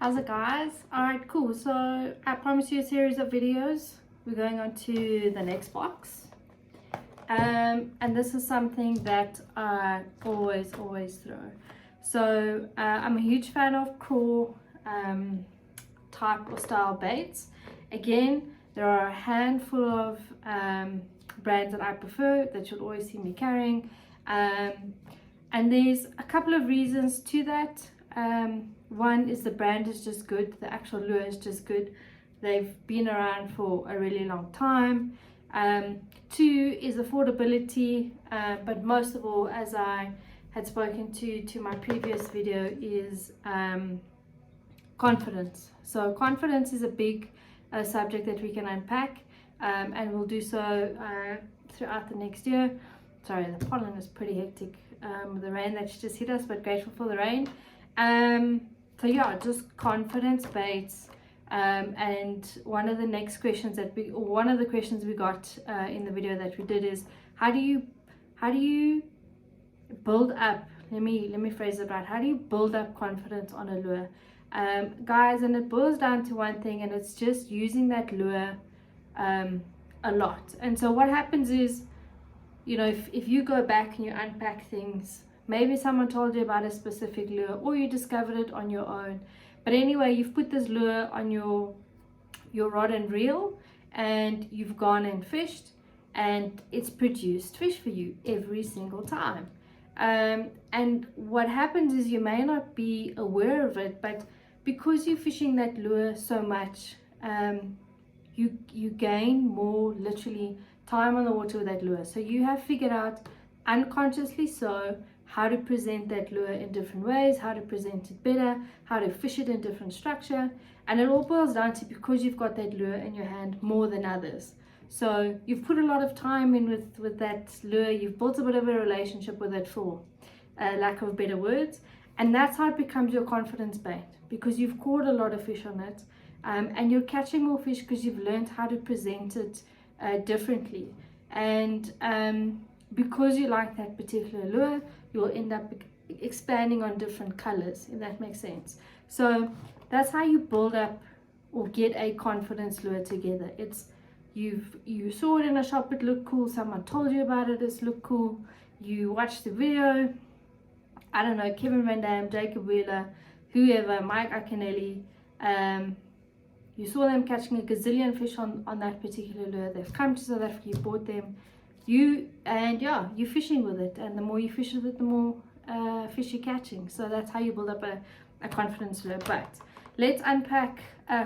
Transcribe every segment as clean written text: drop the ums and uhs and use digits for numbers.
How's it, guys? Alright, cool. So I promised you a series of videos. We're going on to the next box. And this is something that I always throw. So I'm a huge fan of Craw type or style baits. Again, there are a handful of brands that I prefer that you'll always see me carrying. And there's a couple of reasons to that. One is the brand is just good, the actual lure is just good. They've been around for a really long time. Two is affordability, but most of all, as I had spoken to my previous video, is confidence. So confidence is a big subject that we can unpack, and we'll do so throughout the next year. Sorry, the pollen is pretty hectic with the rain that's just hit us, but grateful for the rain. So yeah, just confidence baits. And one of the next questions that one of the questions we got in the video that we did is how do you build up, let me phrase it right, how do you build up confidence on a lure, guys? And it boils down to one thing, and it's just using that lure a lot. And so what happens is, you know, if you go back and you unpack things, maybe someone told you about a specific lure or you discovered it on your own. But anyway, you've put this lure on your rod and reel, and you've gone and fished, and it's produced fish for you every single time. And what happens is, you may not be aware of it, but because you're fishing that lure so much, you gain more, literally, time on the water with that lure. So you have figured out, unconsciously so, how to present that lure in different ways, how to present it better, how to fish it in different structure. And it all boils down to, because you've got that lure in your hand more than others. So you've put a lot of time in with that lure, you've built a bit of a relationship with it, for lack of better words. And that's how it becomes your confidence bait, because you've caught a lot of fish on it, and you're catching more fish because you've learned how to present it differently. And because you like that particular lure, you'll end up expanding on different colors, if that makes sense. So that's how you build up or get a confidence lure together. It's you saw it in a shop, it looked cool, someone told you about it, it looked cool, you watched the video, I don't know, Kevin Van Dam, Jacob Wheeler, whoever, Mike Akinelli, you saw them catching a gazillion fish on that particular lure. They've come to South Africa, you bought them, you're fishing with it, and the more you fish with it, the more fish you're catching. So that's how you build up a confidence lure. But let's unpack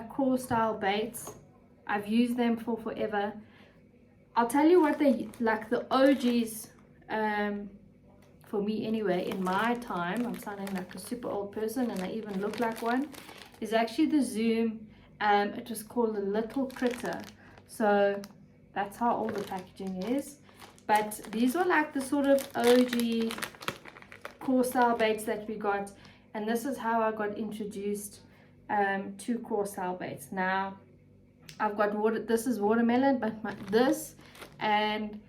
Craw style baits. I've used them for forever. I'll tell you what they like, the OGs, for me anyway, in my time, I'm sounding like a super old person and I even look like one, is actually the Zoom. It was called the Little Critter. So that's how old the packaging is. But these were like the sort of OG Craw style baits that we got, and this is how I got introduced to Craw style baits. Now I've got this is watermelon, but this and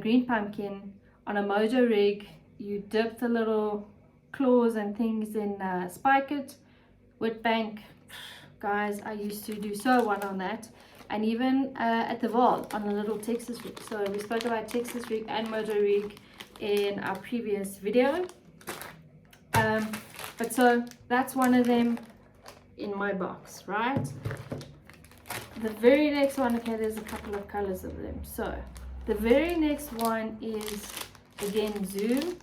green pumpkin on a mojo rig. You dip the little claws and things in spike it, wood bank. Guys, I used to do so well on that. And even at the Vaal on a little Texas rig. So we spoke about Texas rig and mojo rig in our previous video. But so that's one of them in my box, right? The very next one, okay, there's a couple of colors of them. So the very next one is again Zoom,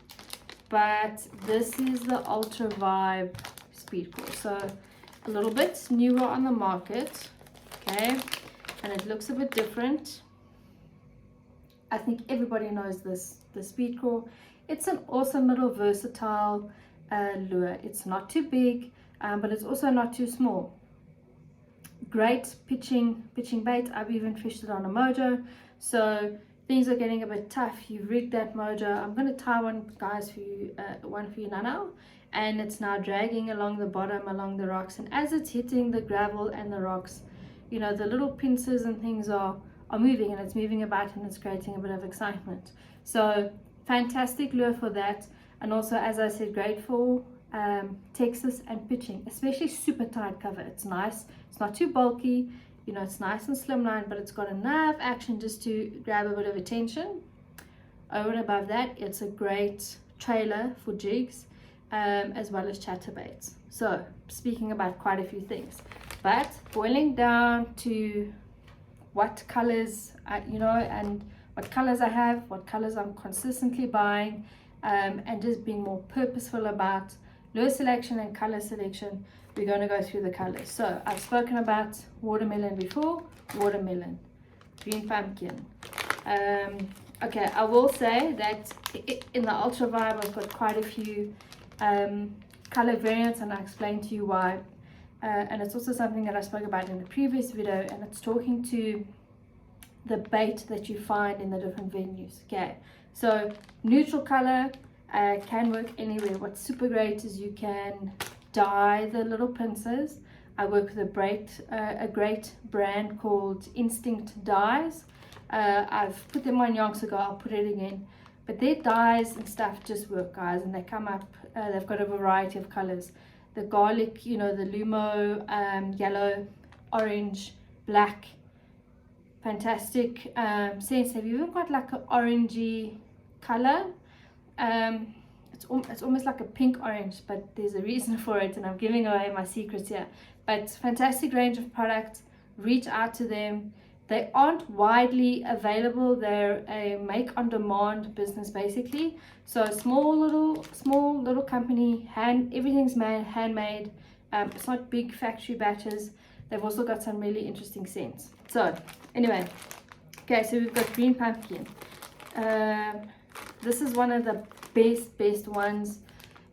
but this is the Ultra Vibe Speed Craw. So a little bit newer on the market, okay, and it looks a bit different. I think everybody knows this, the Speed Craw. It's an awesome little versatile lure. It's not too big, but it's also not too small. Great pitching bait. I've even fished it on a mojo. So things are getting a bit tough, you've rigged that mojo. I'm going to tie one, guys, for you, one for you now. And it's now dragging along the bottom, along the rocks, and as it's hitting the gravel and the rocks, you know, the little pincers and things are moving, and it's moving about, and it's creating a bit of excitement. So fantastic lure for that. And also, as I said, great for Texas and pitching, especially super tight cover. It's nice, it's not too bulky, you know, it's nice and slimline, but it's got enough action just to grab a bit of attention. Over and above that, it's a great trailer for jigs, as well as chatterbaits. So speaking about quite a few things, but boiling down to what colors you know, and what colors I have, what colors I'm consistently buying, and just being more purposeful about lure selection and color selection, we're going to go through the colors. So I've spoken about watermelon before. Watermelon, green pumpkin. Okay, I will say that in the Ultra Vibe I've got quite a few color variants, and I'll explain to you why. And it's also something that I spoke about in the previous video, and it's talking to the bait that you find in the different venues. Okay, so neutral color can work anywhere. What's super great is you can dye the little pincers. I work with a great brand called Instinct Dyes. I've put them on yonks ago, I'll put it again, but their dyes and stuff just work, guys, and they come up, they've got a variety of colors. The garlic, you know, the lumo, yellow, orange, black, fantastic scents. They've even got like an orangey color. It's almost like a pink orange, but there's a reason for it, and I'm giving away my secrets here. But fantastic range of products. Reach out to them. They aren't widely available. They're a make-on-demand business basically. So small little company. Everything's handmade. It's not big factory batches. They've also got some really interesting scents. So anyway, okay, so we've got green pumpkin. This is one of the best ones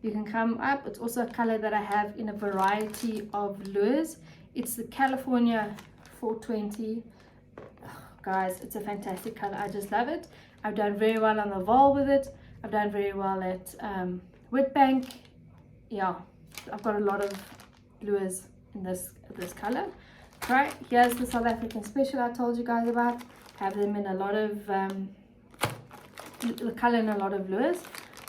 you can come up. It's also a color that I have in a variety of lures. It's the California 420. Guys, it's a fantastic color. I just love it. I've done very well on the Vol with it. I've done very well at Whitbank. Yeah, I've got a lot of lures in this color. Right, here's the South African special I told you guys about. Have them in a lot of the color in a lot of lures.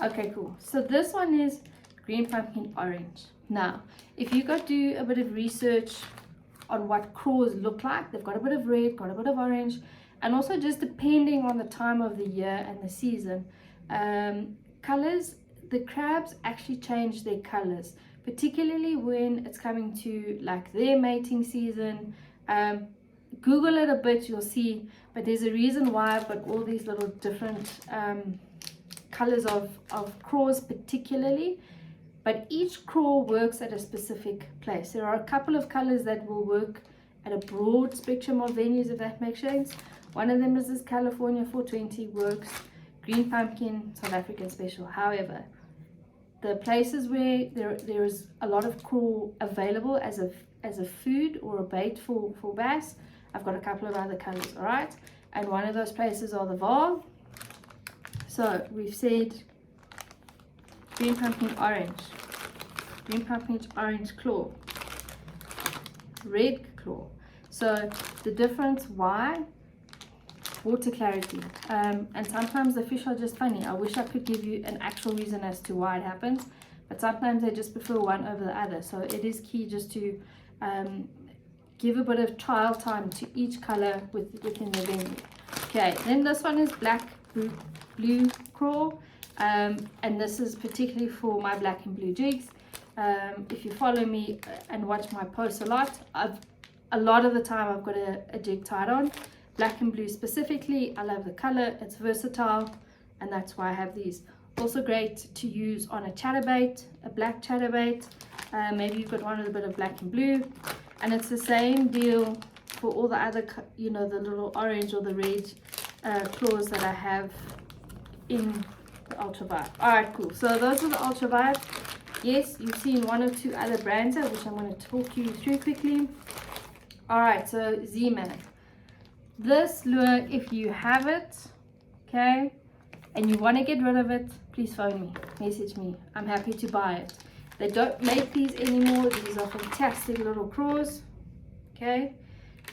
Okay, cool. So this one is green pumpkin orange. Now, if you go do a bit of research on what craws look like, they've got a bit of red, got a bit of orange, and also just depending on the time of the year and the season, colors, the crabs actually change their colors, particularly when it's coming to like their mating season. Google it a bit, you'll see, but there's a reason why I've got all these little different colors of craws particularly. But each craw works at a specific place. There are a couple of colors that will work at a broad spectrum of venues, if that makes sense. One of them is this California 420, works. Green pumpkin, South African special. However, the places where there is a lot of craw available as a food or a bait for bass, I've got a couple of other colors, all right? And one of those places are the Vaal. So we've said green pumpkin orange claw, red claw. So the difference, why? Water clarity, and sometimes the fish are just funny. I wish I could give you an actual reason as to why it happens, but sometimes they just prefer one over the other. So it is key just to give a bit of trial time to each color within the venue. Okay, then this one is black blue craw. And this is particularly for my black and blue jigs. If you follow me and watch my posts a lot of the time I've got a jig tied on. Black and blue specifically, I love the color, it's versatile, and that's why I have these. Also great to use on a chatterbait, a black chatterbait. Maybe you've got one with a bit of black and blue. And it's the same deal for all the other, you know, the little orange or the red claws that I have in the Ultra Vibe. Alright, cool. So those are the Ultra Vibe. Yes, you've seen one or two other brands there, which I'm going to talk you through quickly. Alright, so Z-Man. This lure, if you have it, okay, and you want to get rid of it, please phone me, message me. I'm happy to buy it. They don't make these anymore. These are fantastic little craws. Okay,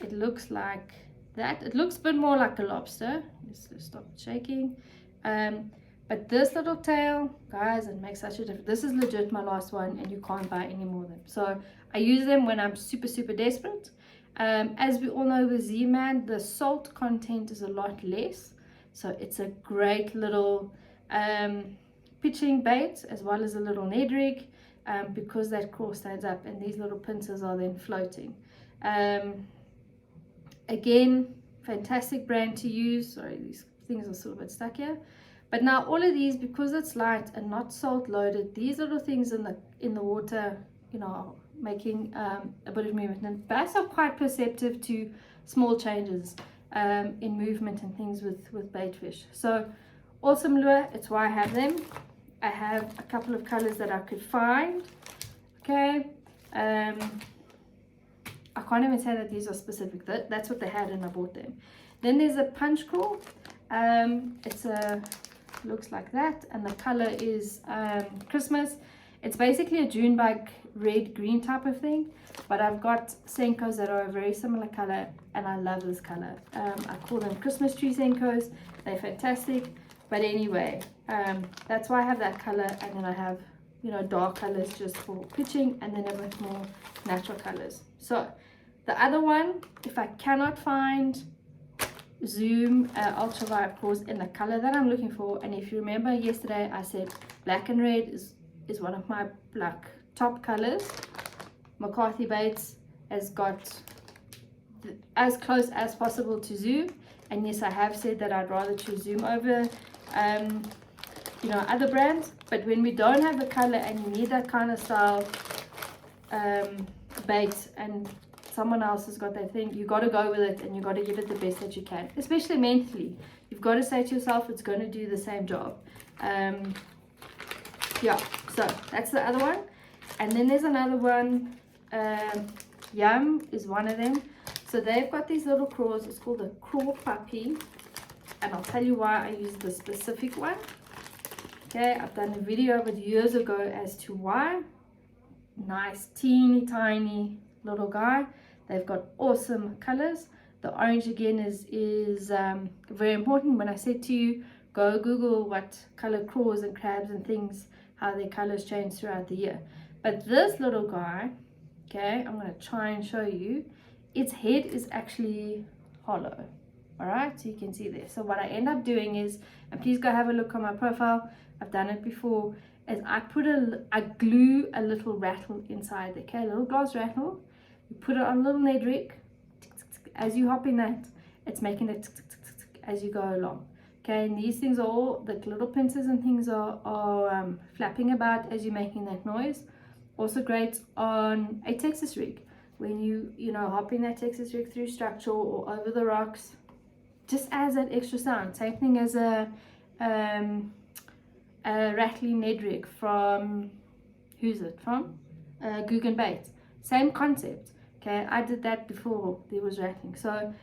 it looks like that. It looks a bit more like a lobster. Let's stop shaking. But this little tail, guys, it makes such a difference. This is legit my last one, and you can't buy any more of them. So I use them when I'm super, super desperate. As we all know with Z-Man, the salt content is a lot less. So it's a great little pitching bait, as well as a little Ned rig, because that craw stands up and these little pincers are then floating. Again, fantastic brand to use. Sorry, these things are still a bit stuck here. But now all of these, because it's light and not salt loaded, these little things in the water, you know, making a bit of movement. And bass are quite perceptive to small changes in movement and things with bait fish. So awesome lure, it's why I have them. I have a couple of colors that I could find. Okay, I can't even say that these are specific. That's what they had and I bought them. Then there's a punch craw. It's a looks like that, and the color is Christmas. It's basically a June bug red green type of thing, but I've got Senkos that are a very similar color and I love this color. I call them Christmas tree Senkos. They're fantastic. But anyway, that's why I have that color, and then I have, you know, dark colors just for pitching, and then a bit more natural colors. So the other one, if I cannot find Zoom ultraviolet cores in the color that I'm looking for, and if you remember yesterday I said black and red is one of my top colors, McCarthy Baits has got as close as possible to Zoom. And yes, I have said that I'd rather choose Zoom over you know, other brands. But when we don't have the color and you need that kind of style bait, and someone else has got that thing, you got to go with it, and you got to give it the best that you can, especially mentally. You've got to say to yourself it's going to do the same job. Yeah, so that's the other one. And then there's another one, Yum is one of them. So they've got these little craws. It's called a Craw puppy, and I'll tell you why I use the specific one. Okay, I've done a video of it years ago as to why. Nice teeny tiny little guy. They've got awesome colors. The orange again is very important. When I said to you, go Google what color craws and crabs and things, how their colors change throughout the year. But this little guy, okay, I'm going to try and show you. Its head is actually hollow. All right, so you can see there. So what I end up doing is, and please go have a look on my profile, I've done it before, is I glue a little rattle inside there, okay, a little glass rattle. You put it on a little Ned rig. As you hop in that, it's making it as you go along. Okay, and these things are all, the little pincers and things are flapping about as you're making that noise. Also great on a Texas rig. When you know, hop in that Texas rig through structural or over the rocks, just adds that extra sound. Same thing as a rattling Ned rig from, who's it from? Guggen Baits. Same concept. Okay, I did that before there was rattling. So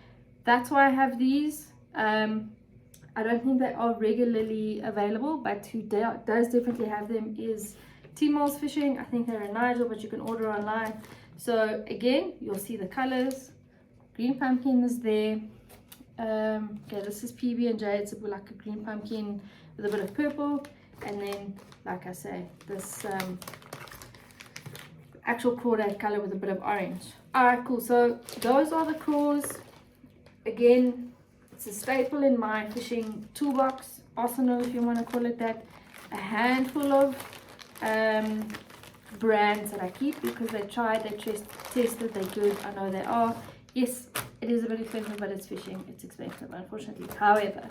that's why I have these. I don't think they are regularly available, but who does definitely have them is T-Moles Fishing. I think they're in Nigel, but you can order online. So again, you'll see the colors. Green pumpkin is there. Okay, this is PB&J. It's like a green pumpkin with a bit of purple, and then, like I say, this actual crawdad color with a bit of orange. All right, cool. So those are the craws. Again, it's a staple in my fishing toolbox, arsenal, if you want to call it that. A handful of brands that I keep because they tried, they tested, they're good. I know they are. Yes, it is a bit expensive, but it's fishing. It's expensive, unfortunately. However,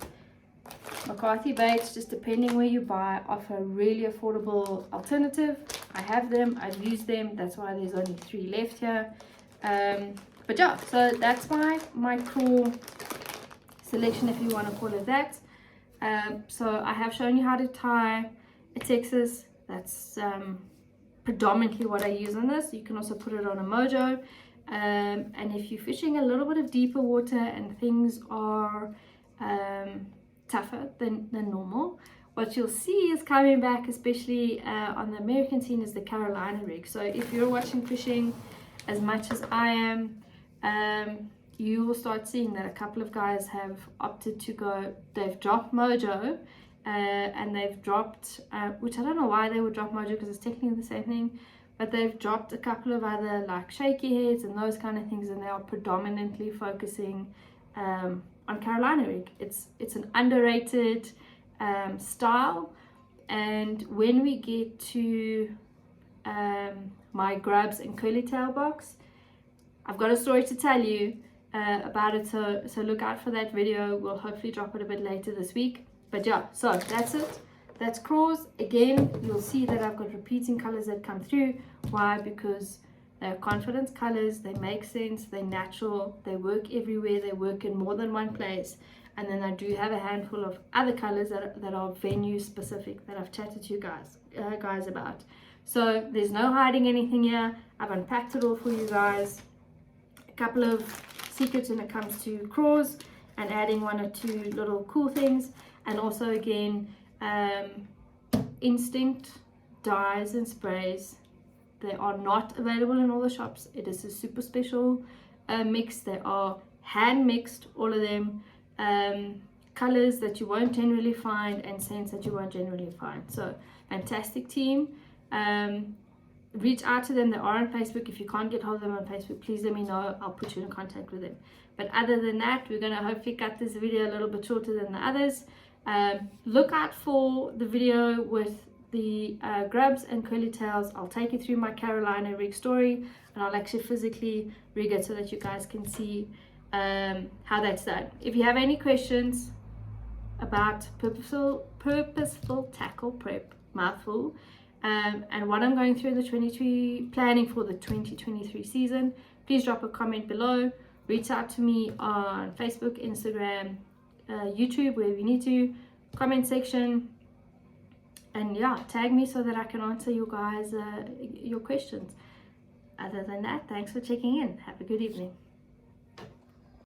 McCarthy Baits, just depending where you buy, offer a really affordable alternative. I have them, I've used them, that's why there's only 3 left here. But yeah, so that's my craw selection, if you want to call it that. So I have shown you how to tie a Texas. That's predominantly what I use on this. You can also put it on a Mojo. And if you're fishing a little bit of deeper water and things are tougher than normal, what you'll see is coming back, especially on the American scene, is the Carolina rig. So if you're watching fishing as much as I am, you will start seeing that a couple of guys have opted to go, they've dropped Mojo and they've dropped, which I don't know why they would drop Mojo because it's technically the same thing, but they've dropped a couple of other like shaky heads and those kind of things, and they are predominantly focusing on Carolina rig. It's an underrated style, and when we get to my grubs and curly tail box, I've got a story to tell you about it, so look out for that video. We'll hopefully drop it a bit later this week. But yeah, so that's it. That's Craws. Again, you'll see that I've got repeating colors that come through. Why? Because they're confidence colors, they make sense, they're natural, they work everywhere, they work in more than one place. And then I do have a handful of other colors that are venue specific that I've chatted to you guys about. So there's no hiding anything here. I've unpacked it all for you guys. A couple of secrets when it comes to Craws and adding one or two little cool things. And also again, Instinct dyes and sprays, they are not available in all the shops. It is a super special mix. They are hand mixed, all of them, colors that you won't generally find and scents that you won't generally find. So fantastic team. Reach out to them. They are on Facebook. If you can't get hold of them on Facebook, please let me know. I'll put you in contact with them. But other than that, we're going to hopefully cut this video a little bit shorter than the others. Look out for the video with the grubs and curly tails. I'll take you through my Carolina rig story, and I'll actually physically rig it so that you guys can see how that's done. If you have any questions about purposeful tackle prep, mouthful, and what I'm going through in the planning for the 2023 season, please drop a comment below. Reach out to me on Facebook, Instagram, YouTube, wherever you need to, comment section, and yeah, tag me so that I can answer you guys your questions. Other than that, thanks for checking in. Have a good evening.